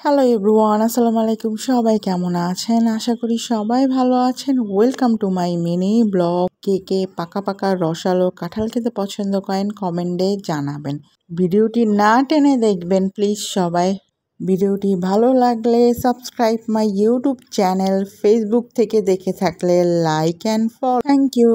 Hello everyone, আসসালামু আলাইকুম। সবাই কেমন আছেন? আশা করি সবাই ভালো আছেন। Welcome to my mini blog. কে কে পাকা পাকা রসালো কাঁঠাল খেতে পছন্দ করেন কমেন্টে জানাবেন। ভিডিওটি না টেনে দেখবেন প্লিজ সবাই। ভিডিওটি ভালো লাগলে subscribe my YouTube channel, Facebook থেকে দেখে থাকলে like and follow. Thank you.